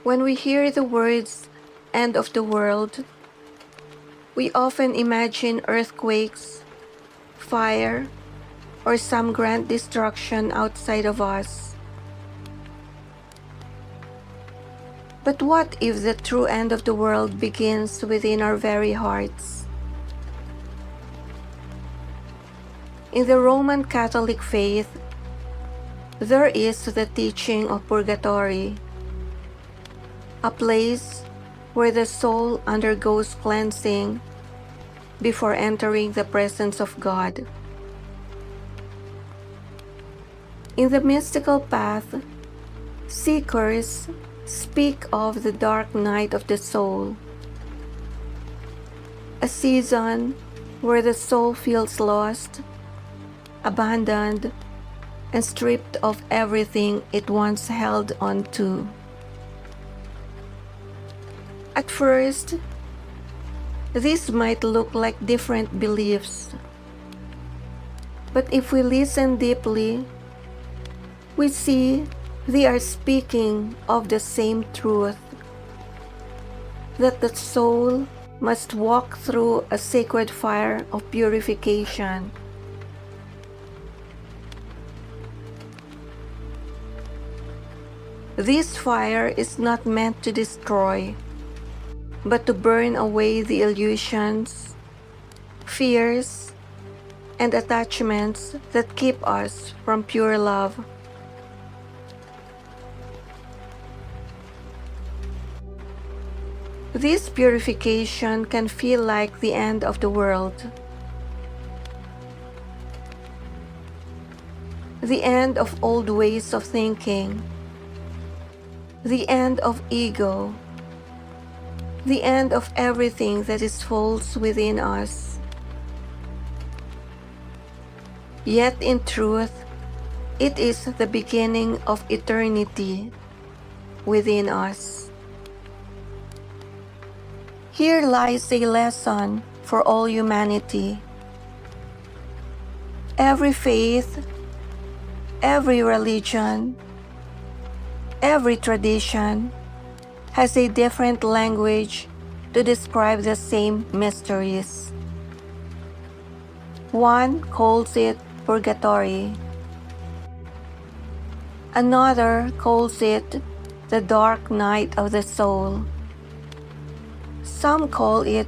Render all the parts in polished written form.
When we hear the words "end of the world," we often imagine earthquakes, fire, or some grand destruction outside of us. But what if the true end of the world begins within our very hearts? In the Roman Catholic faith, there is the teaching of purgatory, a place where the soul undergoes cleansing before entering the presence of God. In the mystical path, seekers speak of the dark night of the soul, a season where the soul feels lost, abandoned, and stripped of everything it once held on to. At first, these might look like different beliefs, but if we listen deeply, we see they are speaking of the same truth, that the soul must walk through a sacred fire of purification. This fire is not meant to destroy, but to burn away the illusions, fears, and attachments that keep us from pure love. This purification can feel like the end of the world, the end of old ways of thinking, the end of ego, the end of everything that is false within us. Yet in truth, it is the beginning of eternity within us. Here lies a lesson for all humanity. Every faith, every religion, every tradition has a different language to describe the same mysteries. One calls it purgatory. Another calls it the dark night of the soul. Some call it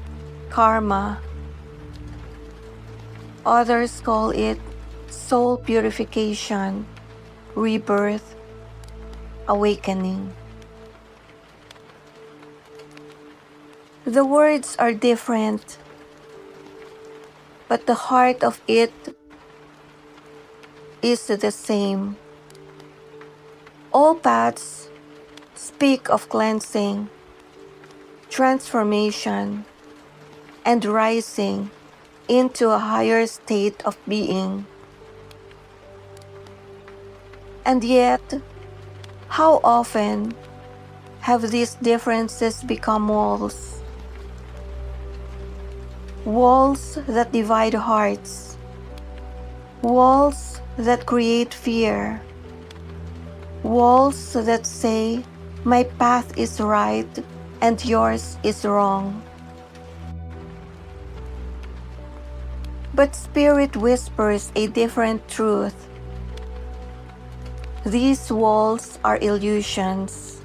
karma. Others call it soul purification, rebirth, awakening. The words are different, but the heart of it is the same. All paths speak of cleansing, transformation, and rising into a higher state of being. And yet, how often have these differences become walls? Walls that divide hearts, walls that create fear, walls that say, "My path is right and yours is wrong." But Spirit whispers a different truth. These walls are illusions.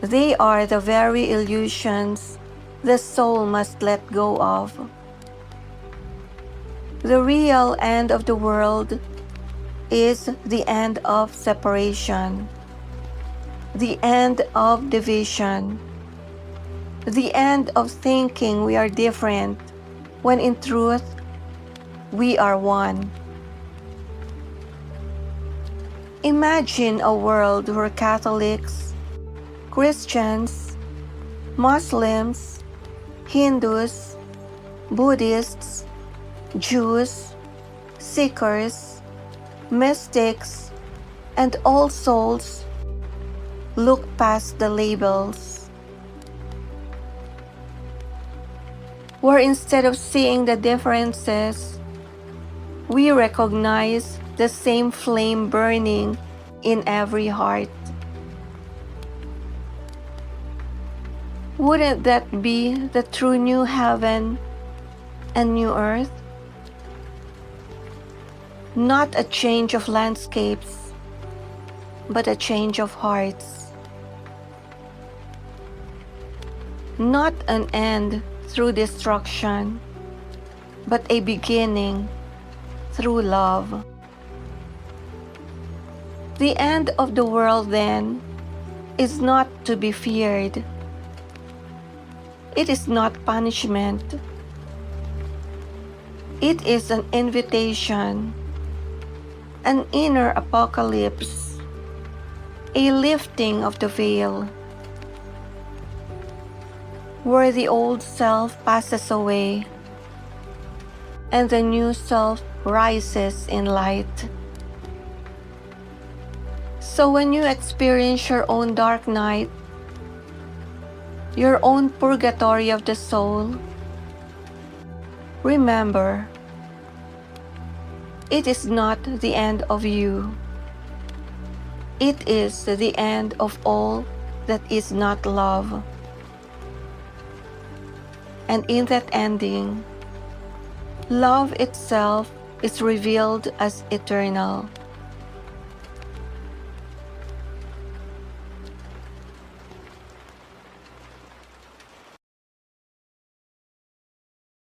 They are the very illusions the soul must let go of. The real end of the world is the end of separation, the end of division, the end of thinking we are different when in truth we are one. Imagine a world where Catholics, Christians, Muslims, Hindus, Buddhists, Jews, seekers, mystics, and all souls look past the labels, where instead of seeing the differences, we recognize the same flame burning in every heart. Wouldn't that be the true new heaven and new earth? Not a change of landscapes, but a change of hearts. Not an end through destruction, but a beginning through love. The end of the world, then, is not to be feared. It is not punishment. It is an invitation, an inner apocalypse, a lifting of the veil, where the old self passes away and the new self rises in light. So when you experience your own dark night, your own purgatory of the soul, remember, it is not the end of you. It is the end of all that is not love. And in that ending, love itself is revealed as eternal.